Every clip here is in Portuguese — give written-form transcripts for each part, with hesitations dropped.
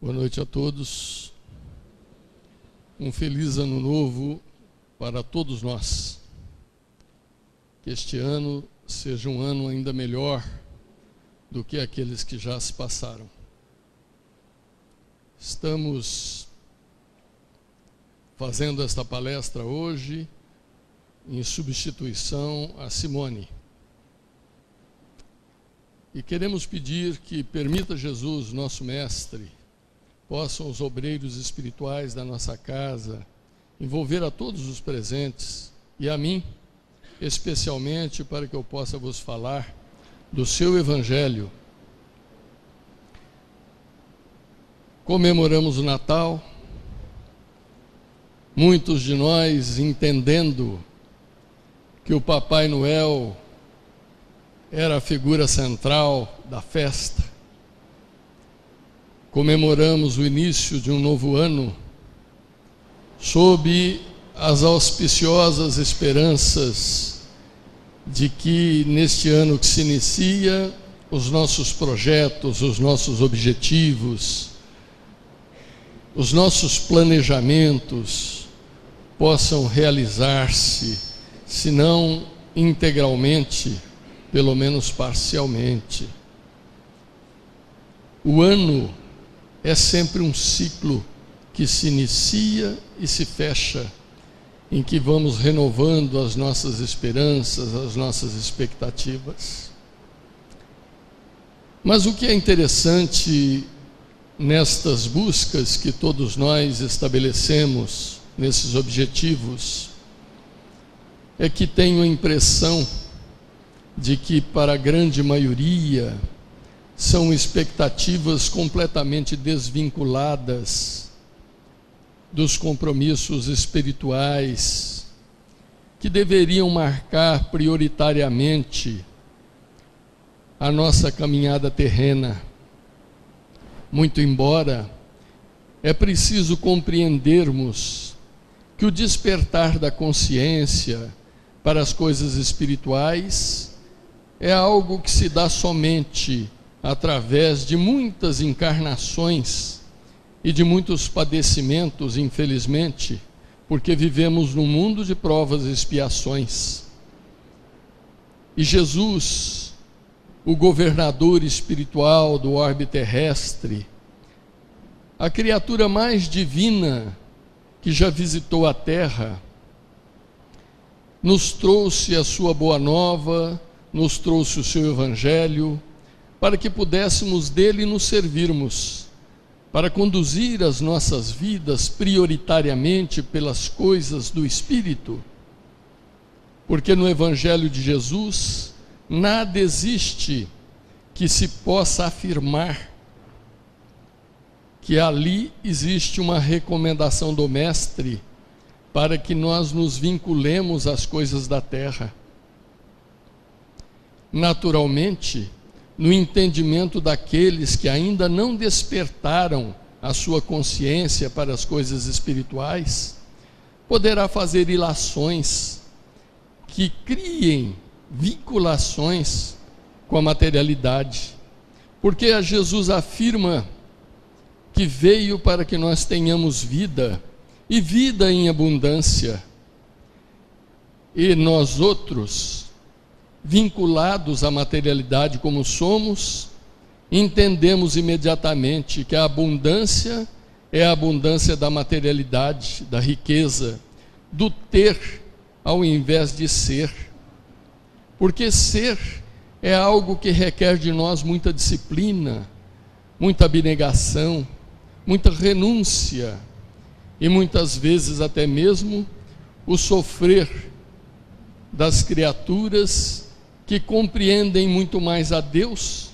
Boa noite a todos. Um feliz ano novo para todos nós. Que este ano seja um ano ainda melhor do que aqueles que já se passaram. Estamos fazendo esta palestra hoje em substituição a Simone. E queremos pedir que permita Jesus, nosso mestre, possam os obreiros espirituais da nossa casa envolver a todos os presentes e a mim, especialmente, para que eu possa vos falar do seu Evangelho. Comemoramos o Natal, muitos de nós entendendo que o Papai Noel era a figura central da festa. Comemoramos o início de um novo ano sob as auspiciosas esperanças de que neste ano que se inicia, os nossos projetos, os nossos objetivos, os nossos planejamentos possam realizar-se, se não integralmente, pelo menos parcialmente. O ano é sempre um ciclo que se inicia e se fecha, em que vamos renovando as nossas esperanças, as nossas expectativas. Mas o que é interessante nestas buscas que todos nós estabelecemos, nesses objetivos, é que tenho a impressão de que, para a grande maioria, são expectativas completamente desvinculadas dos compromissos espirituais que deveriam marcar prioritariamente a nossa caminhada terrena. Muito embora é preciso compreendermos que o despertar da consciência para as coisas espirituais é algo que se dá somente através de muitas encarnações e de muitos padecimentos, infelizmente, porque vivemos num mundo de provas e expiações. E Jesus, o governador espiritual do orbe terrestre, a criatura mais divina que já visitou a terra, nos trouxe a sua boa nova, nos trouxe o seu Evangelho, para que pudéssemos dele nos servirmos, para conduzir as nossas vidas prioritariamente pelas coisas do Espírito, porque no Evangelho de Jesus nada existe que se possa afirmar que ali existe uma recomendação do Mestre para que nós nos vinculemos às coisas da terra. Naturalmente, no entendimento daqueles que ainda não despertaram a sua consciência para as coisas espirituais, poderá fazer ilações que criem vinculações com a materialidade, porque Jesus afirma que veio para que nós tenhamos vida, e vida em abundância, e nós outros, vinculados à materialidade como somos, entendemos imediatamente que a abundância é a abundância da materialidade, da riqueza, do ter ao invés de ser. Porque ser é algo que requer de nós muita disciplina, muita abnegação, muita renúncia e muitas vezes até mesmo o sofrer das criaturas que compreendem muito mais a Deus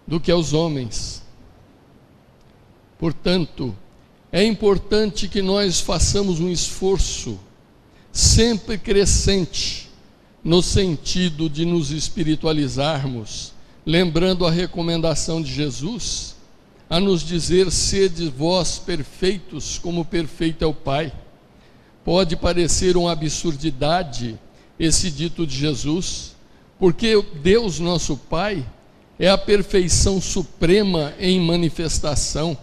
do que aos homens. Portanto, é importante que nós façamos um esforço sempre crescente no sentido de nos espiritualizarmos, lembrando a recomendação de Jesus a nos dizer: sede vós perfeitos como perfeito é o Pai. Pode parecer uma absurdidade esse dito de Jesus, porque Deus, nosso Pai, é a perfeição suprema em manifestação,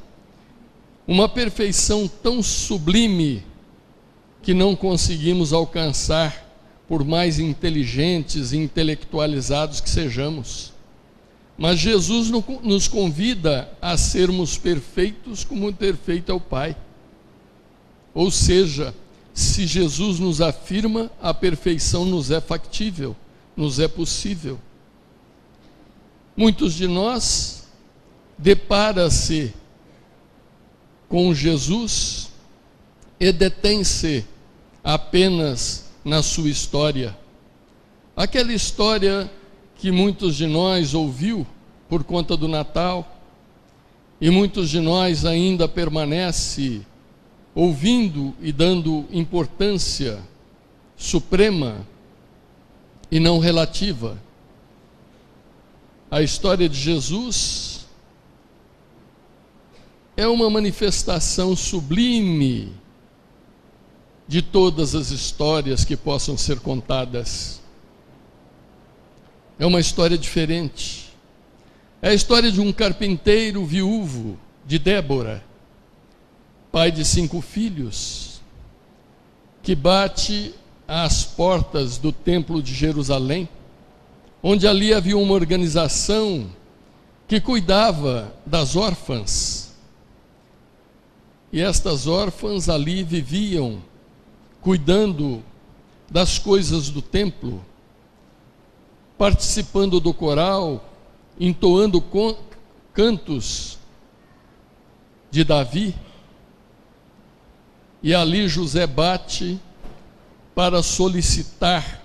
uma perfeição tão sublime que não conseguimos alcançar, por mais inteligentes e intelectualizados que sejamos. Mas Jesus nos convida a sermos perfeitos como perfeito é o Pai. Ou seja, se Jesus nos afirma, a perfeição nos é factível, nos é possível. Muitos de nós deparam-se com Jesus e detêm-se apenas na sua história. Aquela história que muitos de nós ouviu por conta do Natal, e muitos de nós ainda permanece ouvindo e dando importância suprema e não relativa. A história de Jesus é uma manifestação sublime de todas as histórias que possam ser contadas. É uma história diferente. É a história de um carpinteiro viúvo de Débora, pai de 5 filhos, que bate às portas do templo de Jerusalém, onde ali havia uma organização que cuidava das órfãs. E estas órfãs ali viviam cuidando das coisas do templo, participando do coral, entoando cantos de Davi. E ali José bate para solicitar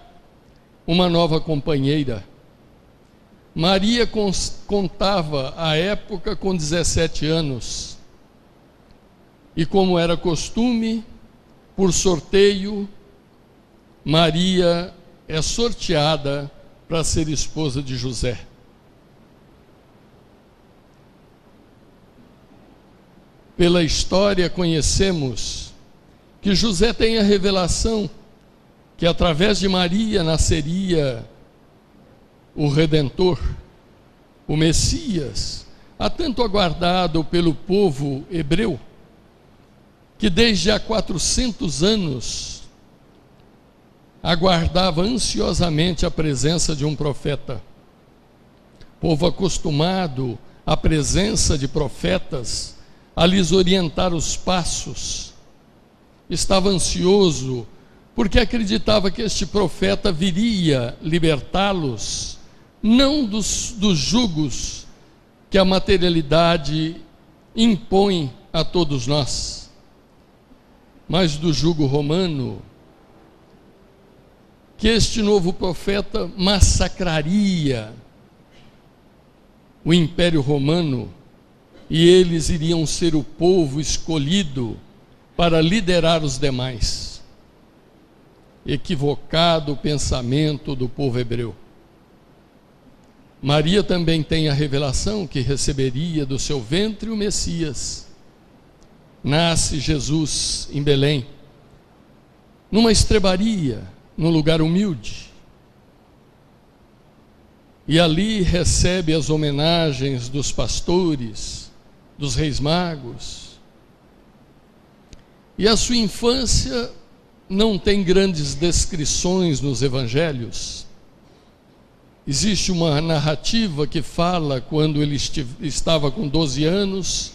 uma nova companheira. Maria contava à época com 17 anos. E como era costume, por sorteio, Maria é sorteada para ser esposa de José. Pela história conhecemos que José tem a revelação que através de Maria nasceria o Redentor, o Messias, há tanto aguardado pelo povo hebreu, que desde há 400 anos aguardava ansiosamente a presença de um profeta. Povo acostumado à presença de profetas, a lhes orientar os passos, estava ansioso porque acreditava que este profeta viria libertá-los, não dos jugos que a materialidade impõe a todos nós, mas do jugo romano, que este novo profeta massacraria o Império Romano, e eles iriam ser o povo escolhido para liderar os demais. Equivocado o pensamento do povo hebreu. Maria também tem a revelação que receberia do seu ventre o Messias. Nasce Jesus em Belém, numa estrebaria, num lugar humilde. E ali recebe as homenagens dos pastores, dos reis magos. E a sua infância não tem grandes descrições nos evangelhos. Existe uma narrativa que fala quando ele estava com 12 anos,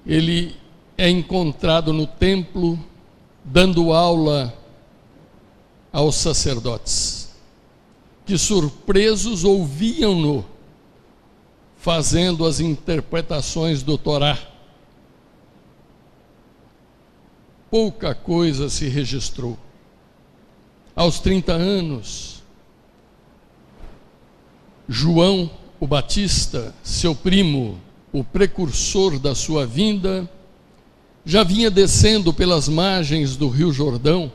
ele é encontrado no templo dando aula aos sacerdotes, que surpresos ouviam-no fazendo as interpretações do Torá. Pouca coisa se registrou. Aos 30 anos, João o Batista, seu primo, o precursor da sua vinda, já vinha descendo pelas margens do Rio Jordão,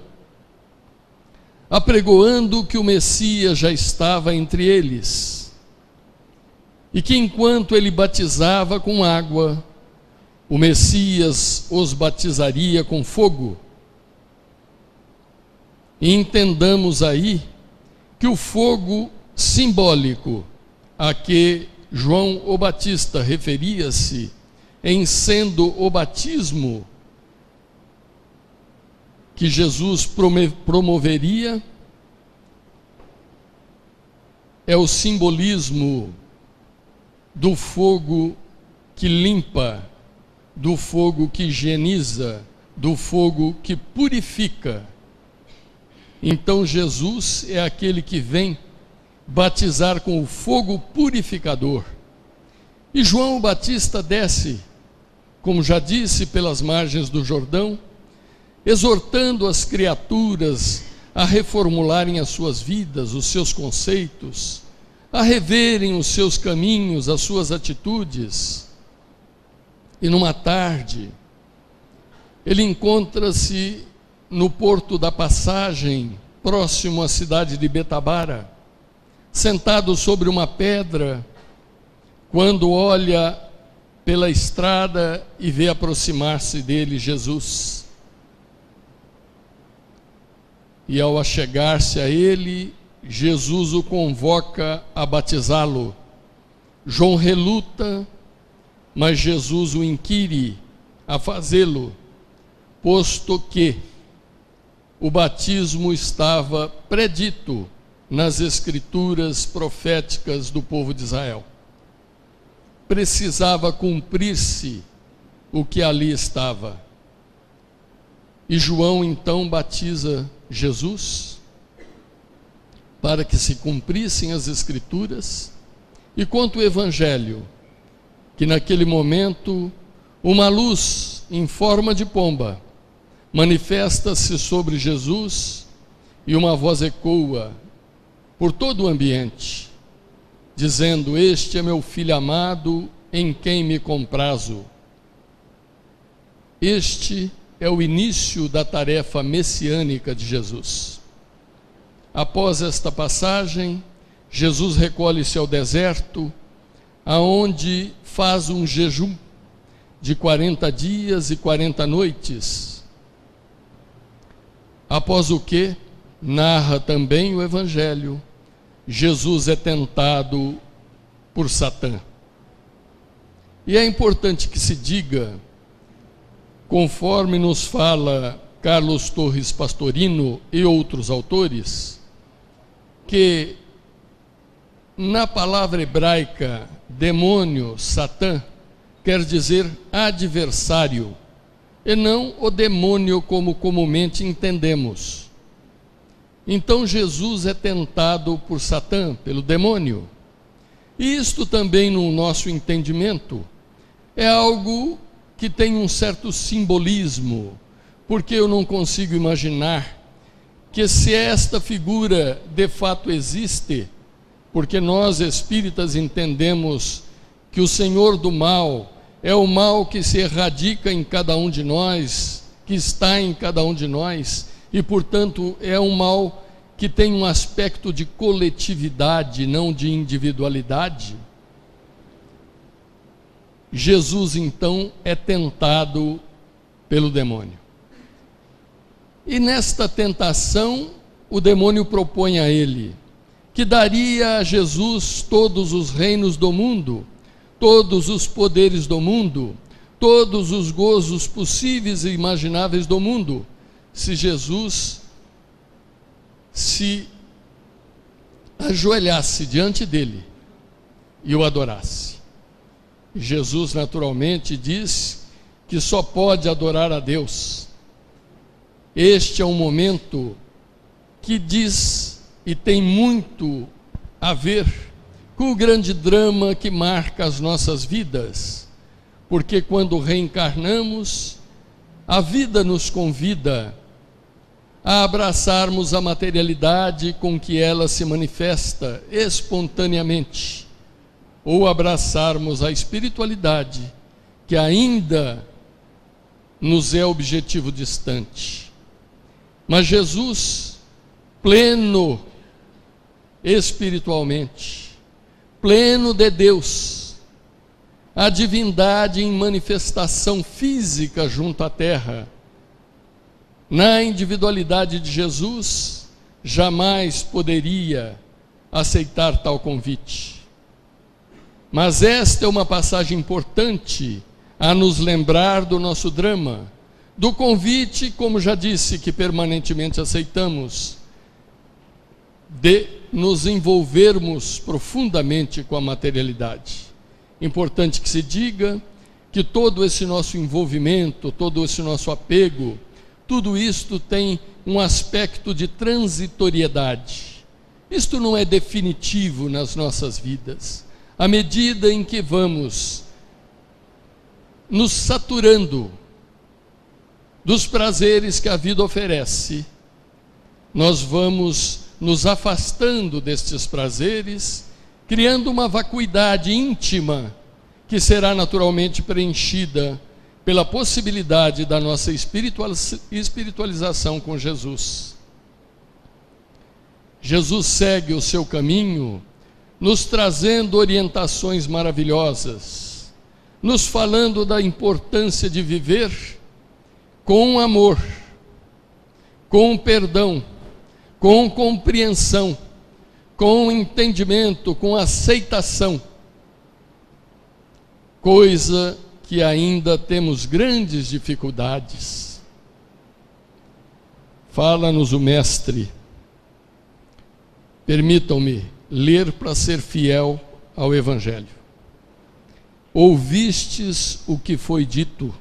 apregoando que o Messias já estava entre eles, e que enquanto ele batizava com água, o Messias os batizaria com fogo. E entendamos aí que o fogo simbólico a que João o Batista referia-se em sendo o batismo que Jesus promoveria, é o simbolismo do fogo que limpa, do fogo que higieniza, do fogo que purifica. Então Jesus é aquele que vem batizar com o fogo purificador. E João Batista desce, como já disse, pelas margens do Jordão, exortando as criaturas a reformularem as suas vidas, os seus conceitos, a reverem os seus caminhos, as suas atitudes. E numa tarde, ele encontra-se no Porto da Passagem, próximo à cidade de Betabara, sentado sobre uma pedra, quando olha pela estrada e vê aproximar-se dele Jesus. E ao achegar-se a ele, Jesus o convoca a batizá-lo. João reluta, mas Jesus o inquire a fazê-lo, posto que o batismo estava predito nas escrituras proféticas do povo de Israel. Precisava cumprir-se o que ali estava. E João então batiza Jesus, para que se cumprissem as escrituras, e conta o Evangelho, que naquele momento uma luz em forma de pomba manifesta-se sobre Jesus e uma voz ecoa por todo o ambiente, dizendo: este é meu filho amado, em quem me comprazo. Este é o início da tarefa messiânica de Jesus. Após esta passagem, Jesus recolhe-se ao deserto, aonde faz um jejum de 40 dias e 40 noites, após o que, narra também o Evangelho, Jesus é tentado por Satã. E é importante que se diga, conforme nos fala Carlos Torres Pastorino e outros autores, que na palavra hebraica demônio, Satã, quer dizer adversário, e não o demônio como comumente entendemos. Então Jesus é tentado por Satã, pelo demônio. E isto também, no nosso entendimento, é algo que tem um certo simbolismo, porque eu não consigo imaginar que, se esta figura de fato existe, porque nós espíritas entendemos que o Senhor do mal é o mal que se erradica em cada um de nós, que está em cada um de nós, e portanto é um mal que tem um aspecto de coletividade, não de individualidade. Jesus então é tentado pelo demônio. E nesta tentação, o demônio propõe a ele que daria a Jesus todos os reinos do mundo, todos os poderes do mundo, todos os gozos possíveis e imagináveis do mundo, se Jesus se ajoelhasse diante dele e o adorasse. Jesus naturalmente diz que só pode adorar a Deus. Este é um momento que diz e tem muito a ver com o grande drama que marca as nossas vidas, porque quando reencarnamos, a vida nos convida a abraçarmos a materialidade com que ela se manifesta espontaneamente, ou abraçarmos a espiritualidade, que ainda nos é objetivo distante. Mas Jesus, pleno espiritualmente, pleno de Deus, a divindade em manifestação física junto à terra, na individualidade de Jesus, jamais poderia aceitar tal convite. Mas esta é uma passagem importante a nos lembrar do nosso drama, do convite, como já disse, que permanentemente aceitamos, de nos envolvermos profundamente com a materialidade. Importante que se diga que todo esse nosso envolvimento, todo esse nosso apego, tudo isto tem um aspecto de transitoriedade. Isto não é definitivo nas nossas vidas. À medida em que vamos nos saturando dos prazeres que a vida oferece, nós vamos nos afastando destes prazeres, criando uma vacuidade íntima que será naturalmente preenchida pela possibilidade da nossa espiritualização com Jesus. Jesus segue o seu caminho, nos trazendo orientações maravilhosas, nos falando da importância de viver com amor, com perdão, com compreensão, com entendimento, com aceitação, coisa que ainda temos grandes dificuldades. Fala-nos o Mestre. Permitam-me ler para ser fiel ao Evangelho. Ouvistes o que foi dito: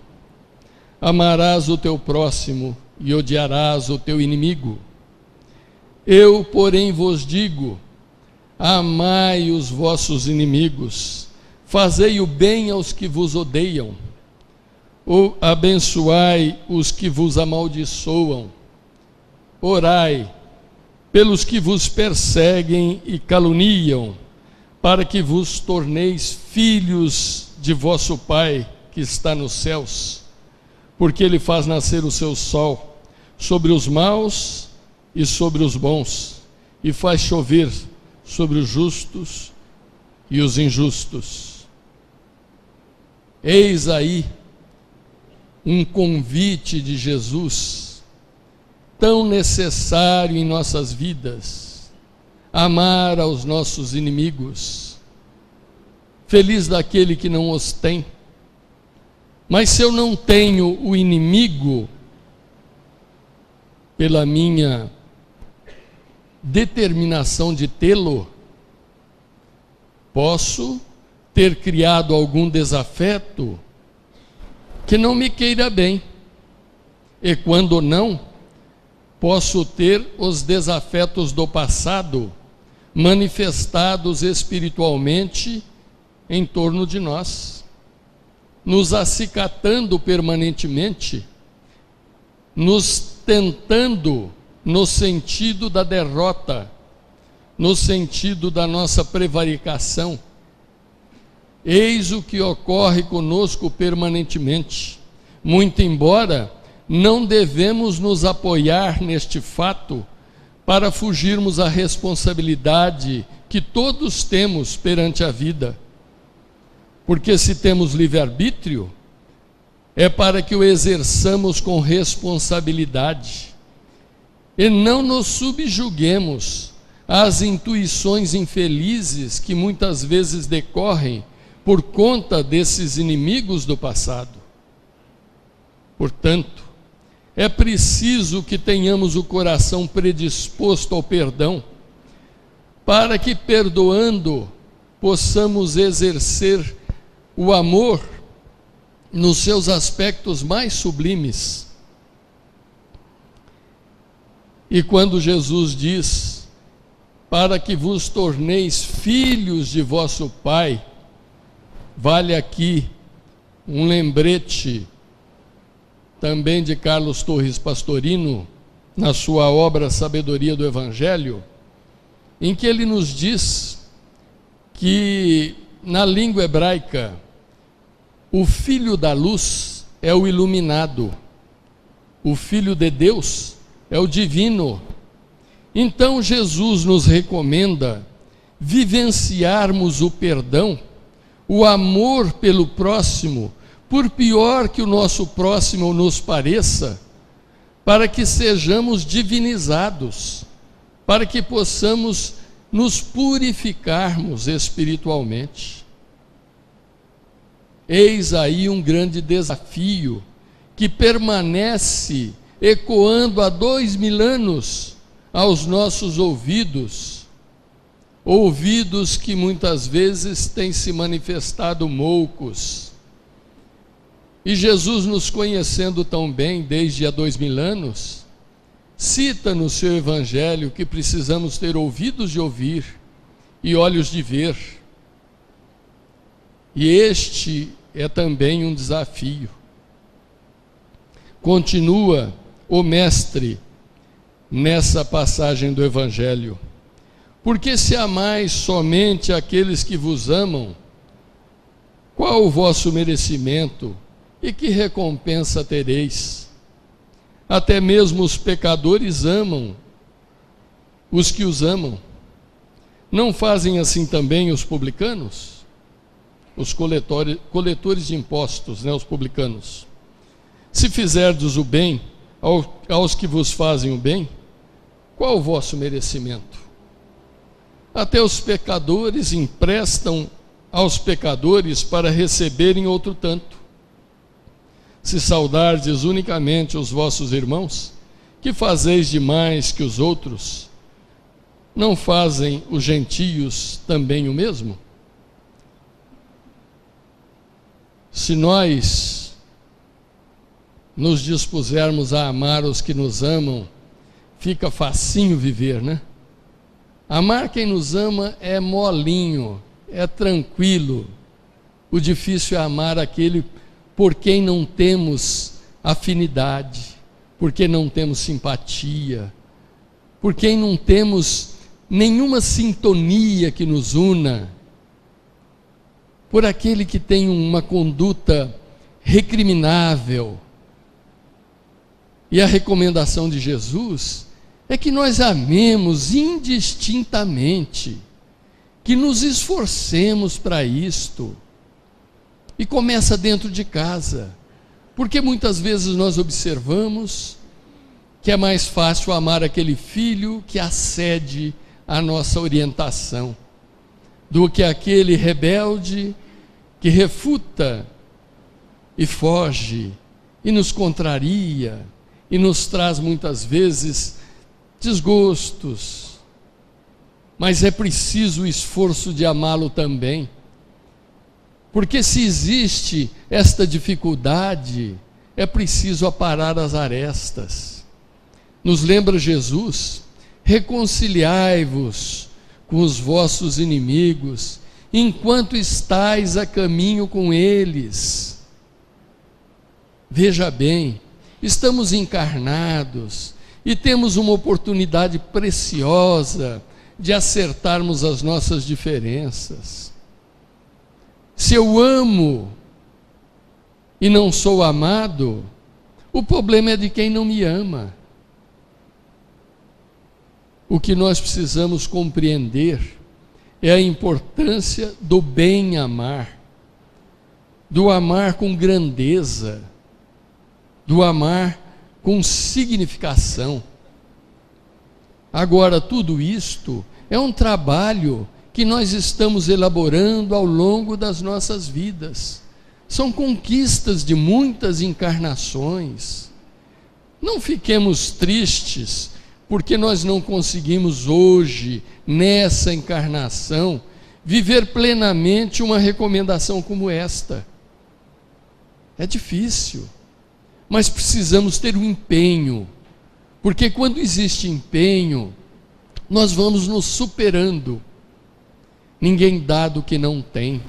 amarás o teu próximo e odiarás o teu inimigo. Eu, porém, vos digo: amai os vossos inimigos, fazei o bem aos que vos odeiam, ou abençoai os que vos amaldiçoam, orai pelos que vos perseguem e caluniam, para que vos torneis filhos de vosso Pai que está nos céus, porque Ele faz nascer o seu sol sobre os maus e sobre os bons, e faz chover sobre os justos e os injustos. Eis aí um convite de Jesus, tão necessário em nossas vidas: amar aos nossos inimigos. Feliz daquele que não os tem. Mas se eu não tenho o inimigo, pela minha determinação de tê-lo, posso ter criado algum desafeto que não me queira bem, e quando não, posso ter os desafetos do passado manifestados espiritualmente em torno de nós, nos acicatando permanentemente, nos tentando no sentido da derrota, no sentido da nossa prevaricação. Eis o que ocorre conosco permanentemente, muito embora não devemos nos apoiar neste fato para fugirmos à responsabilidade que todos temos perante a vida. Porque se temos livre-arbítrio, é para que o exerçamos com responsabilidade e não nos subjuguemos às intuições infelizes que muitas vezes decorrem por conta desses inimigos do passado. Portanto, é preciso que tenhamos o coração predisposto ao perdão, para que, perdoando, possamos exercer o amor nos seus aspectos mais sublimes. E quando Jesus diz: para que vos torneis filhos de vosso Pai, vale aqui um lembrete também de Carlos Torres Pastorino, na sua obra Sabedoria do Evangelho, em que ele nos diz que, na língua hebraica, o filho da luz é o iluminado, o filho de Deus é o divino. Então Jesus nos recomenda vivenciarmos o perdão, o amor pelo próximo, por pior que o nosso próximo nos pareça, para que sejamos divinizados, para que possamos nos purificarmos espiritualmente. eis aí um grande desafio que permanece ecoando há 2000 anos aos nossos ouvidos, ouvidos que muitas vezes têm se manifestado moucos. E Jesus, nos conhecendo tão bem desde há 2000 anos, cita no seu Evangelho que precisamos ter ouvidos de ouvir e olhos de ver. E este é também um desafio. Continua o mestre nessa passagem do Evangelho: porque se amais somente aqueles que vos amam, qual o vosso merecimento e que recompensa tereis? Até mesmo os pecadores amam os que os amam. Não fazem assim também os publicanos? Os coletores de impostos, os publicanos. Se fizerdes o bem aos que vos fazem o bem, qual o vosso merecimento? Até os pecadores emprestam aos pecadores para receberem outro tanto. Se saudardes unicamente os vossos irmãos, que fazeis demais que os outros? Não fazem os gentios também o mesmo? Se nós nos dispusermos a amar os que nos amam, fica facinho viver, né? Amar quem nos ama é molinho, é tranquilo. O difícil é amar aquele por quem não temos afinidade, por quem não temos simpatia, por quem não temos nenhuma sintonia que nos una, por aquele que tem uma conduta recriminável. E a recomendação de Jesus é que nós amemos indistintamente, que nos esforcemos para isto. E começa dentro de casa, porque muitas vezes nós observamos que é mais fácil amar aquele filho que acede à nossa orientação, do que aquele rebelde que refuta e foge e nos contraria e nos traz muitas vezes desgostos. Mas é preciso o esforço de amá-lo também, porque se existe esta dificuldade, é preciso aparar as arestas. Nos lembra Jesus: reconciliai-vos com os vossos inimigos, enquanto estais a caminho com eles. Veja bem, estamos encarnados e temos uma oportunidade preciosa de acertarmos as nossas diferenças. Se eu amo e não sou amado, o problema é de quem não me ama. O que nós precisamos compreender é a importância do bem amar, do amar com grandeza, do amar com significação. Agora, tudo isto é um trabalho que nós estamos elaborando ao longo das nossas vidas. São conquistas de muitas encarnações. Não fiquemos tristes porque nós não conseguimos hoje, nessa encarnação, viver plenamente uma recomendação como esta. É difícil, mas precisamos ter um empenho, porque quando existe empenho, nós vamos nos superando. Ninguém dá do que não tem.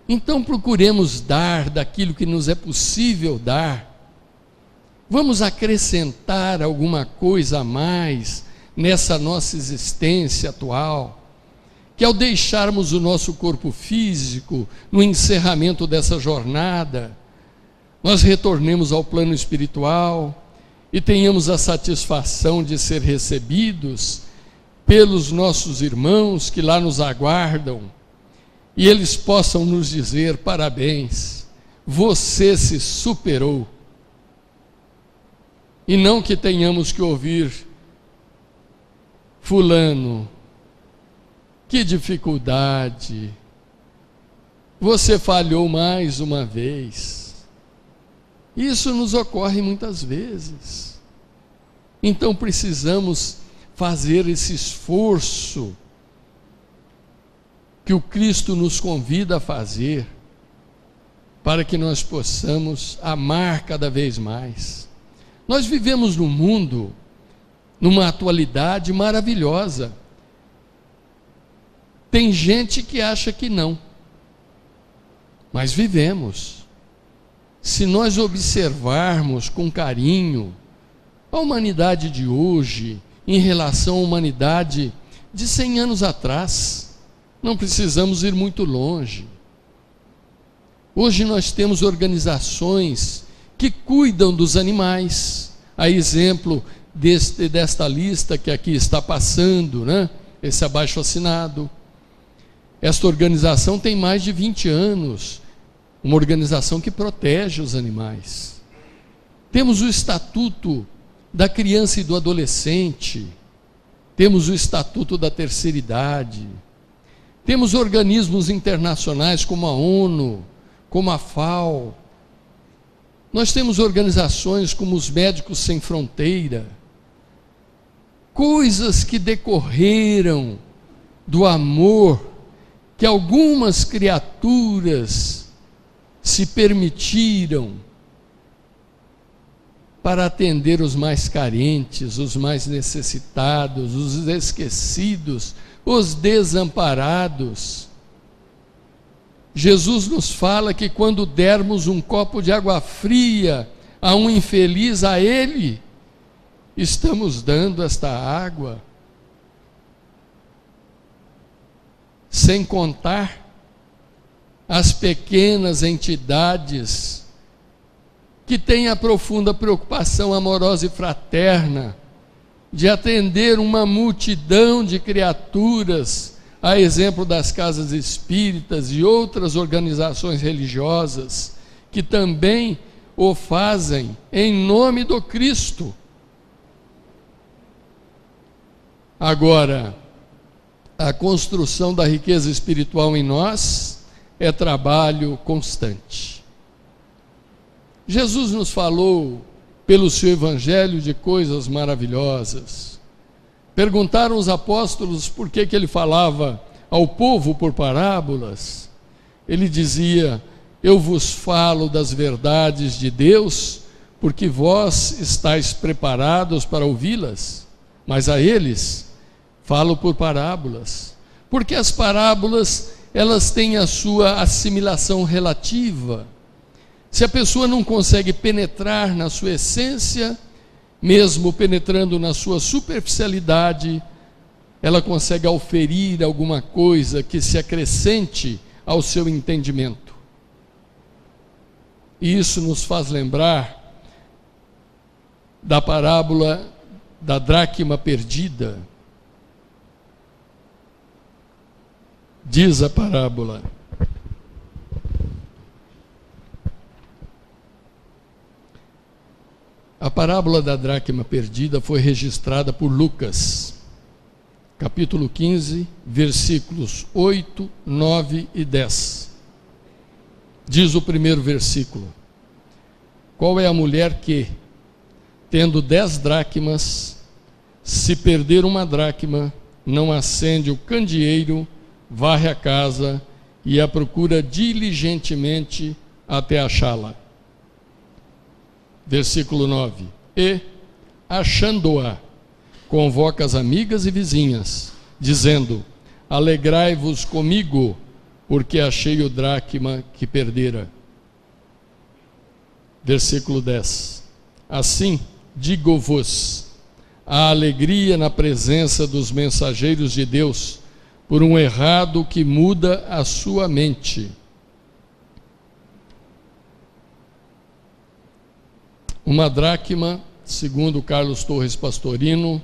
Então procuremos dar daquilo que nos é possível dar. Vamos acrescentar alguma coisa a mais nessa nossa existência atual, que ao deixarmos o nosso corpo físico, no encerramento dessa jornada, nós retornemos ao plano espiritual e tenhamos a satisfação de ser recebidos pelos nossos irmãos que lá nos aguardam, e eles possam nos dizer: parabéns, você se superou. E não que tenhamos que ouvir: fulano, que dificuldade, Você falhou mais uma vez. Isso nos ocorre muitas vezes. Então precisamos fazer esse esforço que o Cristo nos convida a fazer, para que nós possamos amar cada vez mais. Nós vivemos num mundo, numa atualidade maravilhosa. Tem gente que acha que não, mas vivemos. Se nós observarmos com carinho a humanidade de hoje em relação à humanidade de 100 anos atrás, não precisamos ir muito longe. Hoje nós temos organizações que cuidam dos animais, a exemplo desta lista que aqui está passando, né? Esse abaixo-assinado. Esta organização tem mais de 20 anos, uma organização que protege os animais. Temos o Estatuto da Criança e do Adolescente, temos o Estatuto da Terceira Idade, temos organismos internacionais como a ONU, como a FAO, nós temos organizações como os Médicos Sem Fronteira, coisas que decorreram do amor que algumas criaturas se permitiram para atender os mais carentes, os mais necessitados, os esquecidos, os desamparados. Jesus nos fala que quando dermos um copo de água fria a um infeliz, a ele estamos dando esta água. Sem contar as pequenas entidades que têm a profunda preocupação amorosa e fraterna de atender uma multidão de criaturas, a exemplo das casas espíritas e outras organizações religiosas, que também o fazem em nome do Cristo. Agora, a construção da riqueza espiritual em nós é trabalho constante. Jesus nos falou, pelo seu evangelho, de coisas maravilhosas. Perguntaram os apóstolos por que ele falava ao povo por parábolas. Ele dizia: eu vos falo das verdades de Deus, porque vós estáis preparados para ouvi-las, mas a eles falo por parábolas, porque as parábolas, elas têm a sua assimilação relativa. Se a pessoa não consegue penetrar na sua essência, mesmo penetrando na sua superficialidade, ela consegue auferir alguma coisa que se acrescente ao seu entendimento. E isso nos faz lembrar da parábola da dracma perdida. Diz a parábola: a parábola da dracma perdida foi registrada por Lucas, capítulo 15, versículos 8, 9 e 10. Diz o primeiro versículo: qual é a mulher que, tendo 10 dracmas, se perder uma dracma, não acende o candeeiro, varre a casa e a procura diligentemente até achá-la? Versículo 9: e, achando-a, convoca as amigas e vizinhas, dizendo: alegrai-vos comigo, porque achei o dracma que perdera. Versículo 10: assim, digo-vos, há alegria na presença dos mensageiros de Deus, por um errado que muda a sua mente. Uma dracma, segundo Carlos Torres Pastorino,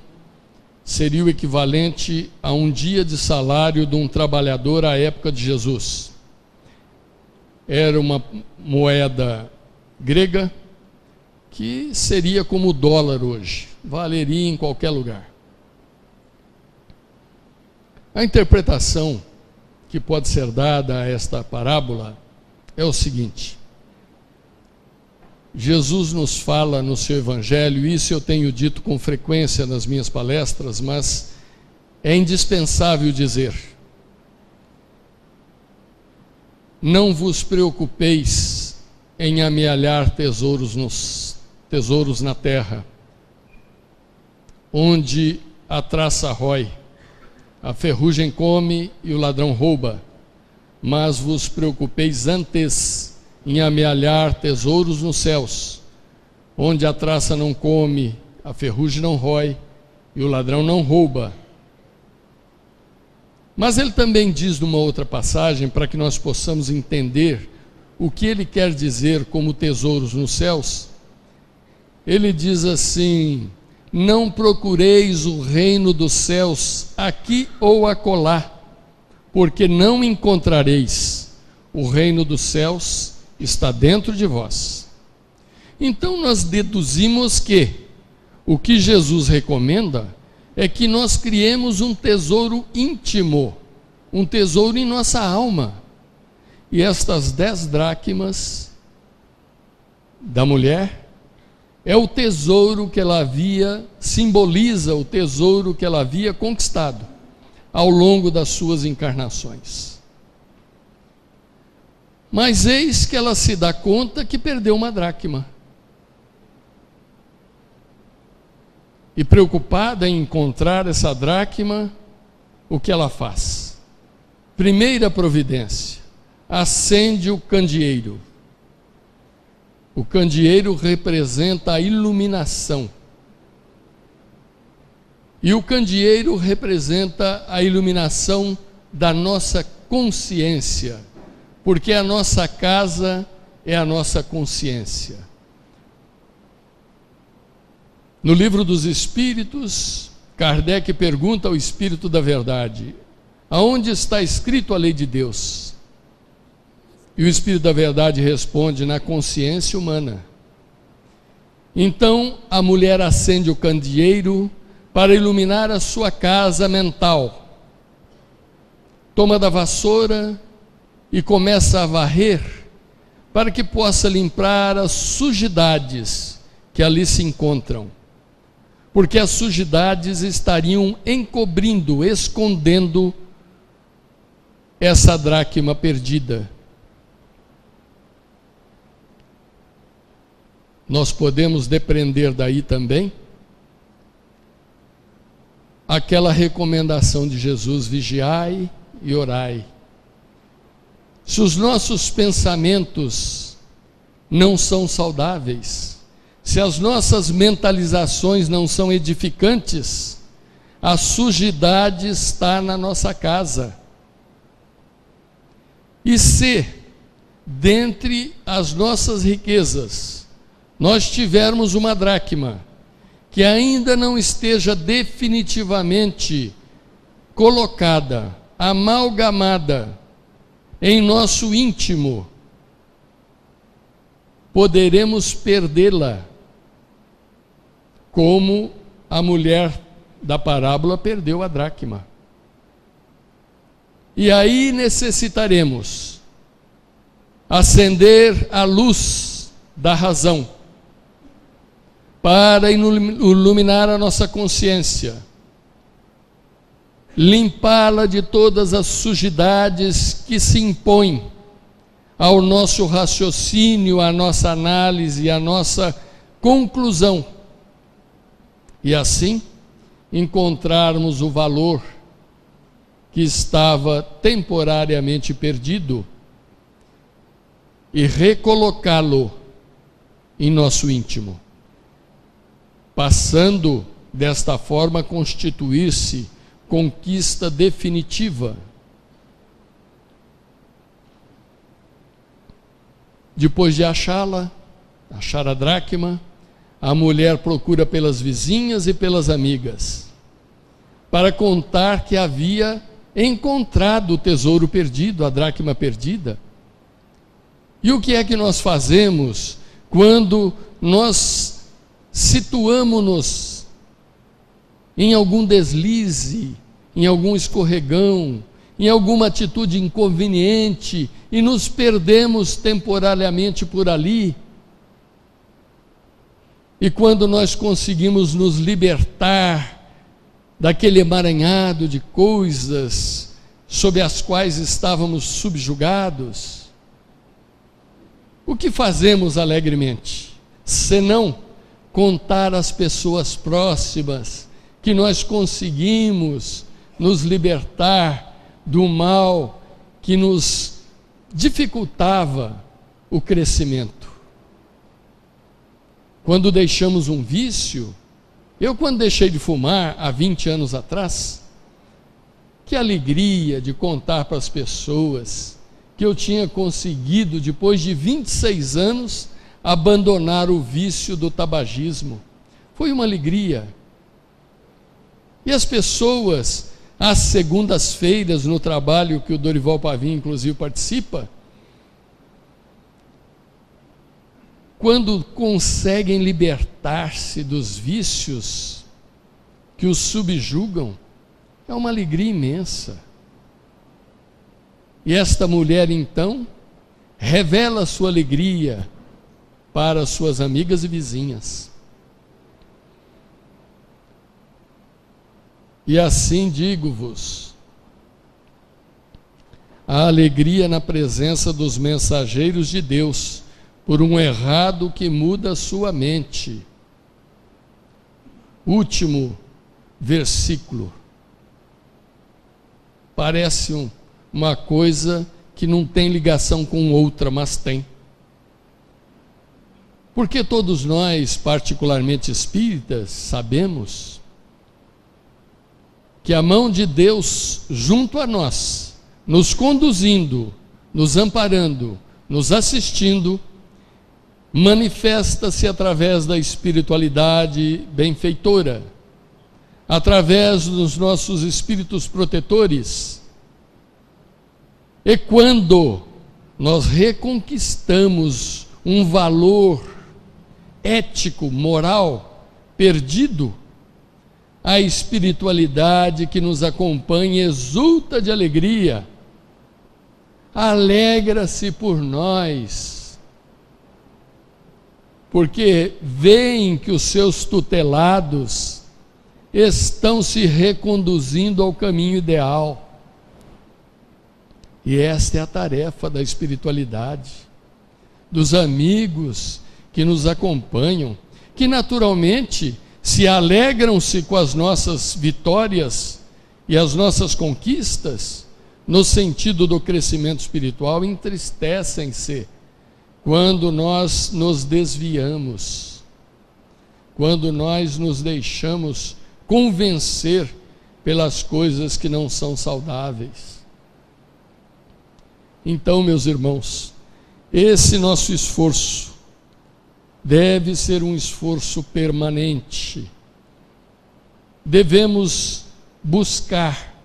seria o equivalente a um dia de salário de um trabalhador à época de Jesus. Era uma moeda grega que seria como o dólar hoje, valeria em qualquer lugar. A interpretação que pode ser dada a esta parábola é o seguinte: Jesus nos fala no seu evangelho, e isso eu tenho dito com frequência nas minhas palestras, mas é indispensável dizer: não vos preocupeis em amealhar tesouros na terra, onde a traça rói, a ferrugem come e o ladrão rouba, mas vos preocupeis antes em amealhar tesouros nos céus, onde a traça não come, a ferrugem não rói e o ladrão não rouba. Mas ele também diz numa outra passagem, para que nós possamos entender o que ele quer dizer como tesouros nos céus, ele diz assim: não procureis o reino dos céus aqui ou acolá, porque não encontrareis. O reino dos céus está dentro de vós. Então nós deduzimos que o que Jesus recomenda é que nós criemos um tesouro íntimo, um tesouro em nossa alma. E estas 10 dracmas da mulher é o tesouro que ela havia, simboliza o tesouro que ela havia conquistado ao longo das suas encarnações. Mas eis que ela se dá conta que perdeu uma dracma. E preocupada em encontrar essa dracma, o que ela faz? Primeira providência: acende o candeeiro. O candeeiro representa a iluminação. E o candeeiro representa a iluminação da nossa consciência, porque a nossa casa é a nossa consciência. No Livro dos Espíritos, Kardec pergunta ao Espírito da Verdade: aonde está escrito a lei de Deus? E o Espírito da Verdade responde: na consciência humana. Então a mulher acende o candeeiro para iluminar a sua casa mental. Toma da vassoura e começa a varrer para que possa limpar as sujidades que ali se encontram. Porque as sujidades estariam encobrindo, escondendo essa dracma perdida. Nós podemos depreender daí também aquela recomendação de Jesus: vigiai e orai. Se os nossos pensamentos não são saudáveis, se as nossas mentalizações não são edificantes, a sujidade está na nossa casa. E se, dentre as nossas riquezas, nós tivermos uma dracma que ainda não esteja definitivamente colocada, amalgamada em nosso íntimo, poderemos perdê-la, como a mulher da parábola perdeu a dracma. E aí necessitaremos acender a luz da razão para iluminar a nossa consciência, limpá-la de todas as sujidades que se impõem ao nosso raciocínio, à nossa análise, à nossa conclusão, e assim encontrarmos o valor que estava temporariamente perdido e recolocá-lo em nosso íntimo, passando desta forma a constituir-se conquista definitiva. Depois de achar a dracma, a mulher procura pelas vizinhas e pelas amigas, para contar que havia encontrado o tesouro perdido, a dracma perdida. E o que é que nós fazemos quando nós situamos-nos em algum deslize, em algum escorregão, em alguma atitude inconveniente e nos perdemos temporariamente por ali. E quando nós conseguimos nos libertar daquele emaranhado de coisas sob as quais estávamos subjugados, o que fazemos alegremente, senão contar às pessoas próximas que nós conseguimos nos libertar do mal que nos dificultava o crescimento? Quando deixamos um vício, quando deixei de fumar há 20 anos atrás, que alegria de contar para as pessoas que eu tinha conseguido, depois de 26 anos, abandonar o vício do tabagismo. Foi uma alegria. E as pessoas, às segundas-feiras, no trabalho que o Dorival Pavim, inclusive, participa, quando conseguem libertar-se dos vícios que os subjugam, é uma alegria imensa. E esta mulher, então, revela sua alegria para suas amigas e vizinhas. E assim digo-vos, a alegria na presença dos mensageiros de Deus, por um errado que muda a sua mente. Último versículo. Parece uma coisa que não tem ligação com outra, mas tem. Porque todos nós, particularmente espíritas, sabemos que a mão de Deus junto a nós, nos conduzindo, nos amparando, nos assistindo, manifesta-se através da espiritualidade benfeitora, através dos nossos espíritos protetores. E quando nós reconquistamos um valor ético, moral, perdido, a espiritualidade que nos acompanha exulta de alegria, alegra-se por nós, porque veem que os seus tutelados estão se reconduzindo ao caminho ideal. E esta é a tarefa da espiritualidade, dos amigos que nos acompanham, que naturalmente se alegram-se com as nossas vitórias e as nossas conquistas, no sentido do crescimento espiritual, entristecem-se quando nós nos desviamos, quando nós nos deixamos convencer pelas coisas que não são saudáveis. Então, meus irmãos, esse nosso esforço deve ser um esforço permanente. Devemos buscar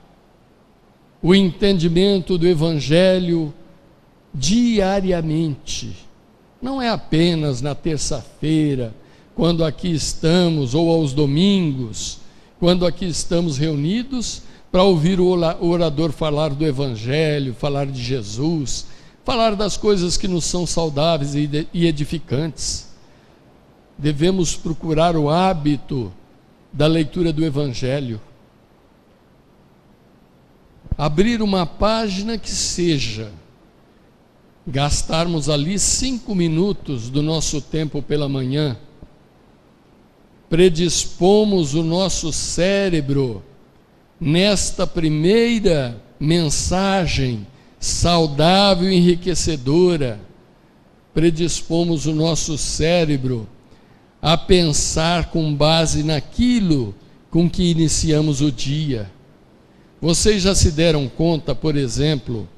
o entendimento do Evangelho diariamente. Não é apenas na terça-feira, quando aqui estamos, ou aos domingos, quando aqui estamos reunidos para ouvir o orador falar do Evangelho, falar de Jesus, falar das coisas que nos são saudáveis e edificantes. Devemos procurar o hábito da leitura do Evangelho. Abrir uma página que seja, gastarmos ali 5 minutos do nosso tempo pela manhã, predispomos o nosso cérebro nesta primeira mensagem saudável e enriquecedora, predispomos o nosso cérebro a pensar com base naquilo com que iniciamos o dia. Vocês já se deram conta, por exemplo,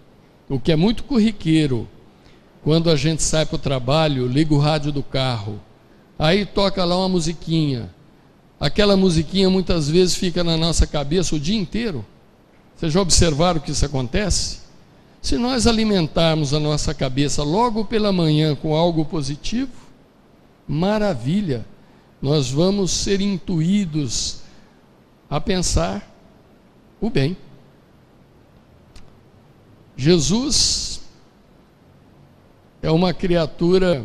o que é muito corriqueiro, quando a gente sai para o trabalho, liga o rádio do carro, aí toca lá uma musiquinha. Aquela musiquinha muitas vezes fica na nossa cabeça o dia inteiro. Vocês já observaram que isso acontece? Se nós alimentarmos a nossa cabeça logo pela manhã com algo positivo, maravilha, nós vamos ser intuídos a pensar o bem. Jesus é uma criatura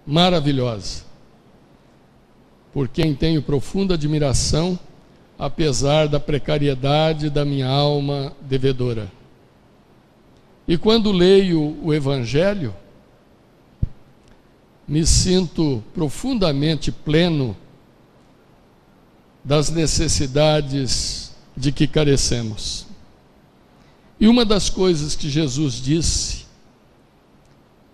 maravilhosa, por quem tenho profunda admiração, apesar da precariedade da minha alma devedora. E quando leio o Evangelho, me sinto profundamente pleno das necessidades de que carecemos. E uma das coisas que Jesus disse,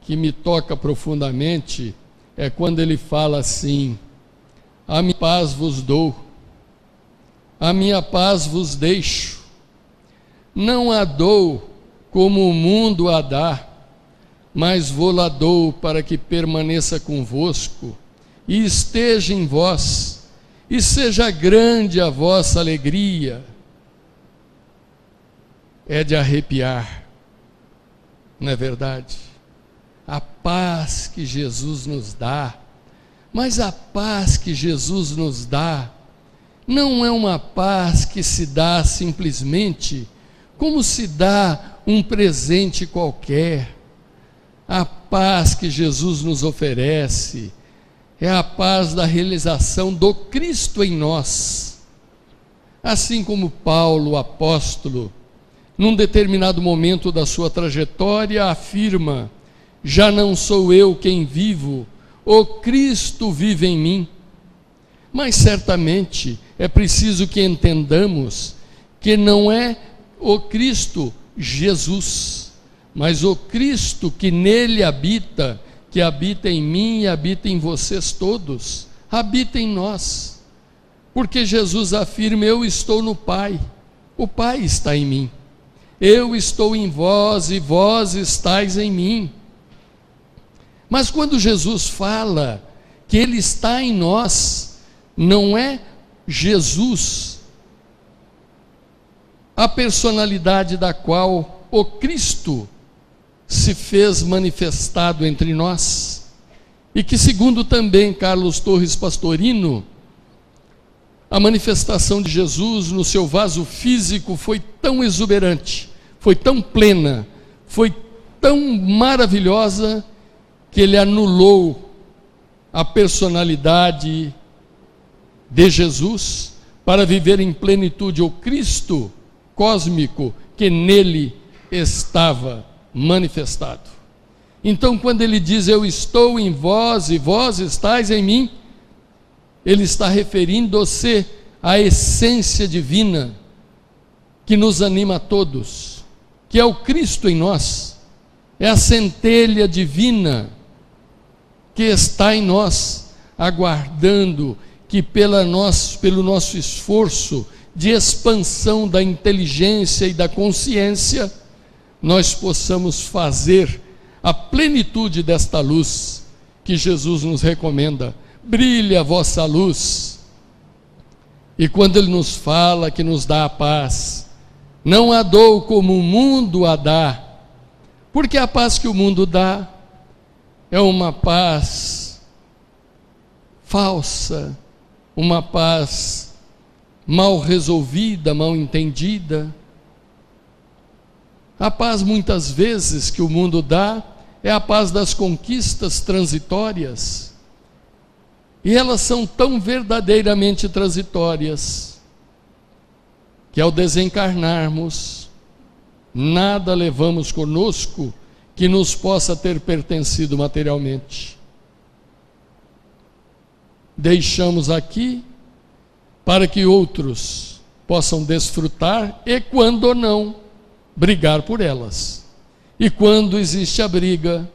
que me toca profundamente, é quando ele fala assim: a minha paz vos dou, a minha paz vos deixo, não a dou como o mundo a dá, mas vou-la dou para que permaneça convosco e esteja em vós, e seja grande a vossa alegria. É de arrepiar, não é verdade? A paz que Jesus nos dá, mas a paz que Jesus nos dá não é uma paz que se dá simplesmente como se dá um presente qualquer. A paz que Jesus nos oferece é a paz da realização do Cristo em nós. Assim como Paulo, o apóstolo, num determinado momento da sua trajetória, afirma: já não sou eu quem vivo, o Cristo vive em mim. Mas certamente é preciso que entendamos que não é o Cristo Jesus, mas o Cristo que nele habita, que habita em mim e habita em vocês todos, habita em nós. Porque Jesus afirma: eu estou no Pai, o Pai está em mim. Eu estou em vós e vós estáis em mim. Mas quando Jesus fala que Ele está em nós, não é Jesus a personalidade da qual o Cristo se fez manifestado entre nós, e que, segundo também Carlos Torres Pastorino, a manifestação de Jesus no seu vaso físico foi tão exuberante, foi tão plena, foi tão maravilhosa, que ele anulou a personalidade de Jesus para viver em plenitude o Cristo cósmico que nele estava manifestado. Então, quando ele diz: eu estou em vós e vós estáis em mim, ele está referindo-se à essência divina que nos anima a todos, que é o Cristo em nós, é a centelha divina que está em nós, aguardando que pelo nosso esforço de expansão da inteligência e da consciência, nós possamos fazer a plenitude desta luz que Jesus nos recomenda. Brilhe a vossa luz. E quando Ele nos fala que nos dá a paz, não a dou como o mundo a dá, porque a paz que o mundo dá é uma paz falsa, uma paz mal resolvida, mal entendida. A paz, muitas vezes, que o mundo dá é a paz das conquistas transitórias, e elas são tão verdadeiramente transitórias que, ao desencarnarmos, nada levamos conosco que nos possa ter pertencido materialmente. Deixamos aqui para que outros possam desfrutar e, quando não, brigar por elas. E quando existe a briga,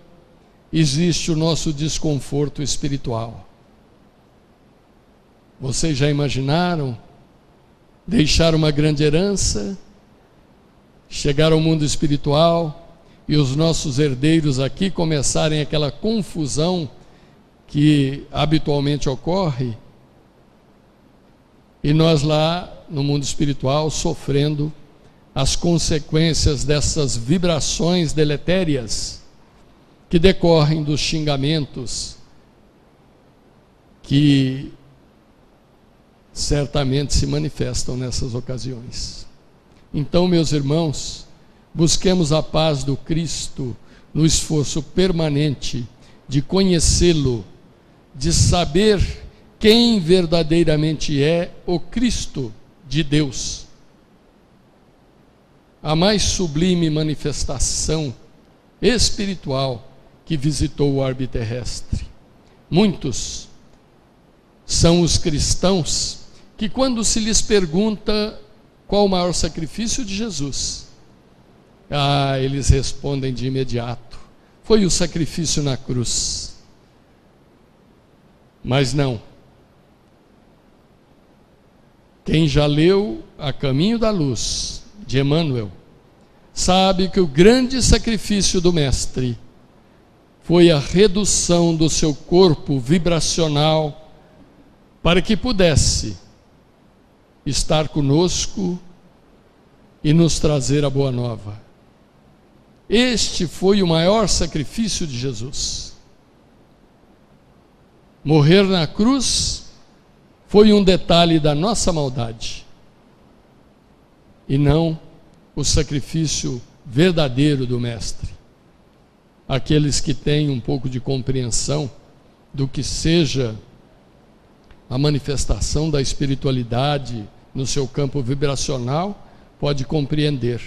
existe o nosso desconforto espiritual. Vocês já imaginaram deixar uma grande herança, chegar ao mundo espiritual e os nossos herdeiros aqui começarem aquela confusão que habitualmente ocorre, e nós lá no mundo espiritual sofrendo as consequências dessas vibrações deletérias que decorrem dos xingamentos que certamente se manifestam nessas ocasiões. Então, meus irmãos, busquemos a paz do Cristo no esforço permanente de conhecê-lo, de saber quem verdadeiramente é o Cristo de Deus. A mais sublime manifestação espiritual que visitou o orbe terrestre. Muitos são os cristãos que, quando se lhes pergunta qual o maior sacrifício de Jesus, eles respondem de imediato: foi o sacrifício na cruz. Mas não. Quem já leu A Caminho da Luz, de Emmanuel, sabe que o grande sacrifício do Mestre foi a redução do seu corpo vibracional para que pudesse estar conosco e nos trazer a boa nova. Este foi o maior sacrifício de Jesus. Morrer na cruz foi um detalhe da nossa maldade, e não o sacrifício verdadeiro do Mestre. Aqueles que têm um pouco de compreensão do que seja a manifestação da espiritualidade no seu campo vibracional, pode compreender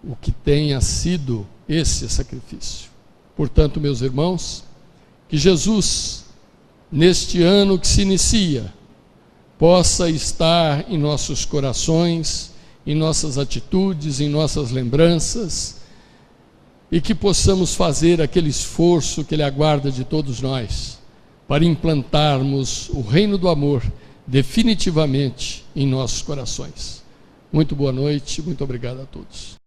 o que tenha sido esse sacrifício. Portanto, meus irmãos, que Jesus, neste ano que se inicia, possa estar em nossos corações, em nossas atitudes, em nossas lembranças, e que possamos fazer aquele esforço que Ele aguarda de todos nós, para implantarmos o reino do amor definitivamente em nossos corações. Muito boa noite, muito obrigado a todos.